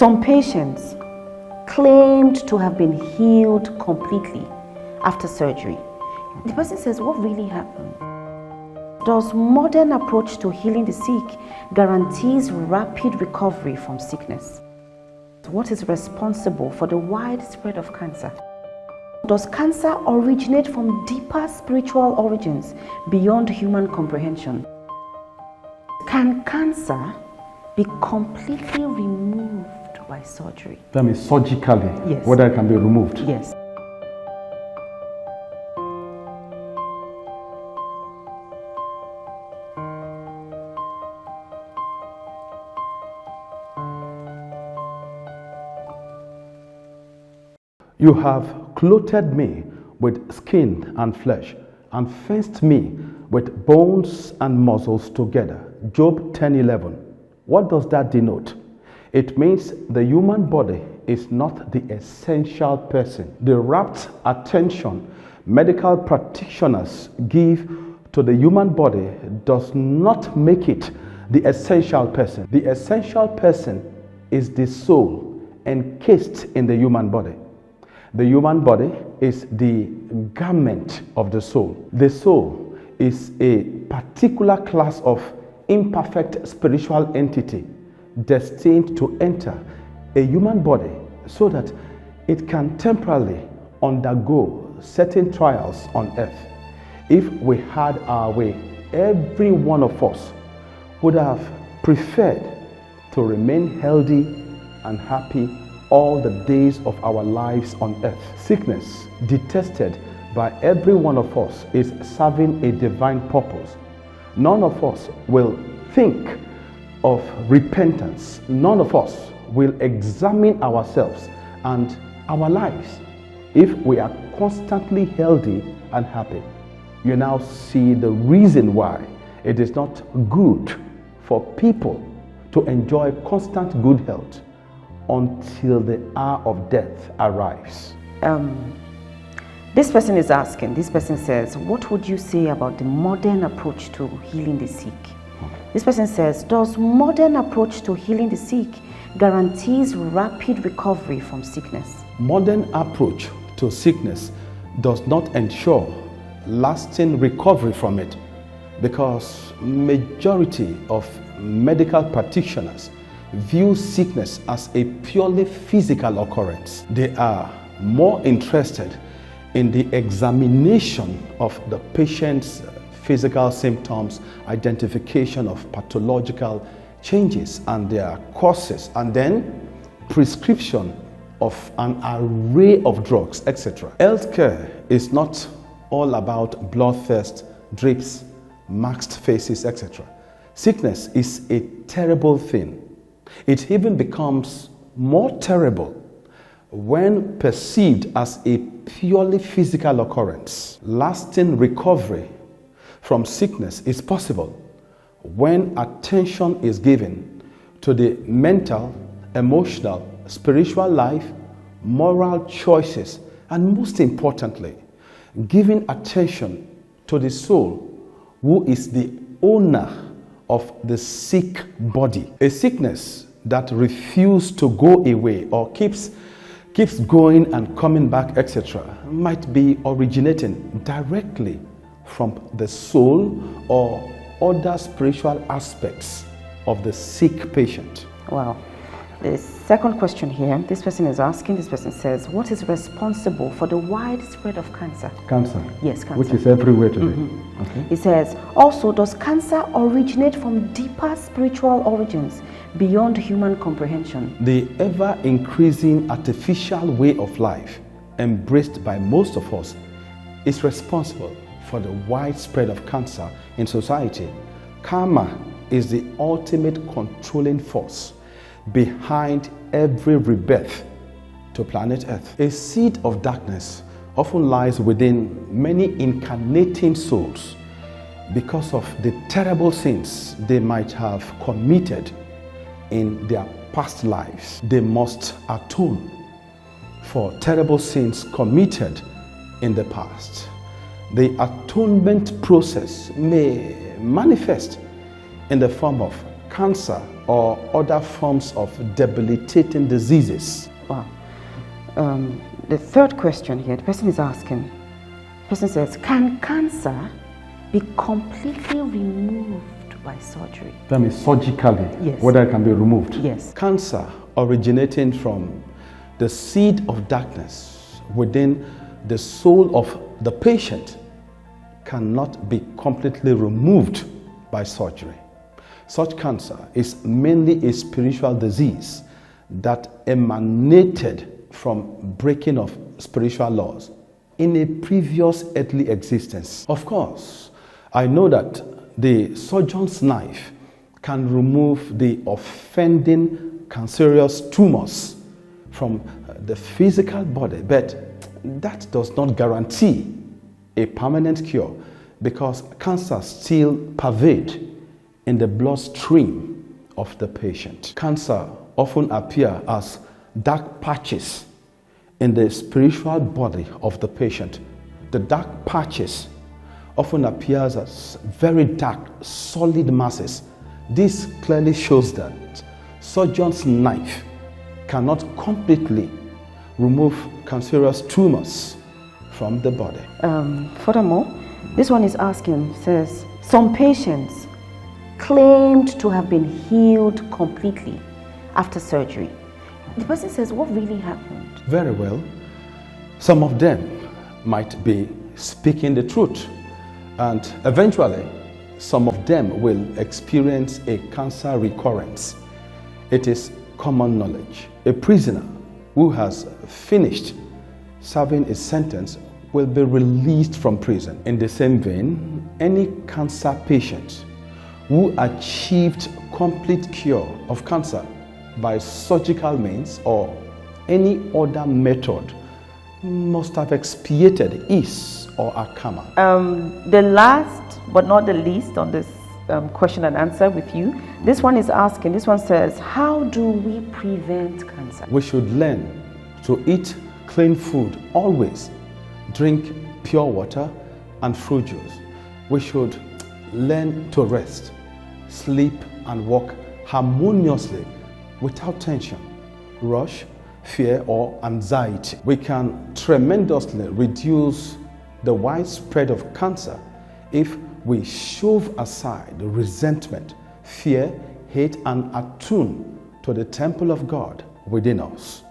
Some patients claimed to have been healed completely after surgery. The person says, what really happened? Does modern approach to healing the sick guarantees rapid recovery from sickness? What is responsible for the wide spread of cancer? Does cancer originate from deeper spiritual origins beyond human comprehension? Can cancer be completely removed by surgery? That means surgically, yes. Whether it can be removed? Yes. You have clothed me with skin and flesh, and fenced me with bones and muscles together. Job 10:11. What does that denote? It means the human body is not the essential person. The rapt attention medical practitioners give to the human body does not make it the essential person. The essential person is the soul encased in the human body. The human body is the garment of the soul. The soul is a particular class of imperfect spiritual entity destined to enter a human body so that it can temporarily undergo certain trials on earth. If we had our way, every one of us would have preferred to remain healthy and happy all the days of our lives on earth. Sickness, detested by every one of us, is serving a divine purpose. None of us will think of repentance. None of us will examine ourselves and our lives if we are constantly healthy and happy. You now see the reason why it is not good for people to enjoy constant good health until the hour of death arrives. This person is asking, this person says, what would you say about the modern approach to healing the sick? This person says, does modern approach to healing the sick guarantees rapid recovery from sickness? Modern approach to sickness does not ensure lasting recovery from it, because majority of medical practitioners view sickness as a purely physical occurrence. They are more interested in the examination of the patient's physical symptoms, identification of pathological changes and their causes, and then prescription of an array of drugs, etc. Healthcare is not all about bloodthirst, drips, masked faces, etc. Sickness is a terrible thing. It even becomes more terrible when perceived as a purely physical occurrence. Lasting recovery from sickness is possible when attention is given to the mental, emotional, spiritual life, moral choices, and most importantly, giving attention to the soul, who is the owner of the sick body. A sickness that refuses to go away or keeps going and coming back, etc., might be originating directly from the soul or other spiritual aspects of the sick patient. Wow. The second question here, this person is asking, this person says, what is responsible for the wide spread of cancer? Cancer? Yes, cancer. Which is everywhere today. Mm-hmm. Okay. It says, also, does cancer originate from deeper spiritual origins beyond human comprehension? The ever-increasing artificial way of life embraced by most of us is responsible for the widespread of cancer in society. Karma is the ultimate controlling force behind every rebirth to planet Earth. A seed of darkness often lies within many incarnating souls because of the terrible sins they might have committed in their past lives. They must atone for terrible sins committed in the past. The atonement process may manifest in the form of cancer or other forms of debilitating diseases? Wow. The third question here, the person is asking, the person says, can cancer be completely removed by surgery? That means surgically, Yes. whether it can be removed? Yes. Cancer originating from the seed of darkness within the soul of the patient cannot be completely removed by surgery. Such cancer is mainly a spiritual disease that emanated from breaking of spiritual laws in a previous earthly existence. Of course, I know that the surgeon's knife can remove the offending cancerous tumors from the physical body, but that does not guarantee a permanent cure, because cancer still pervades in the bloodstream of the patient. Cancer often appears as dark patches in the spiritual body of the patient. The dark patches often appears as very dark, solid masses. This clearly shows that surgeon's knife cannot completely remove cancerous tumors from the body. Furthermore, this one is asking, says, some patients claimed to have been healed completely after surgery. The person says, what really happened? Very well. Some of them might be speaking the truth, and eventually some of them will experience a cancer recurrence. It is common knowledge. A prisoner who has finished serving his sentence will be released from prison. In the same vein, any cancer patient who achieved complete cure of cancer by surgical means or any other method must have expiated his or her karma. The last but not the least on this question and answer with you, this one is asking, this one says, how do we prevent cancer? We should learn to eat clean food always, drink pure water and fruit juice. We should learn to rest, sleep and walk harmoniously without tension, rush, fear or anxiety. We can tremendously reduce the widespread of cancer if we shove aside resentment, fear, hate and attune to the temple of God within us.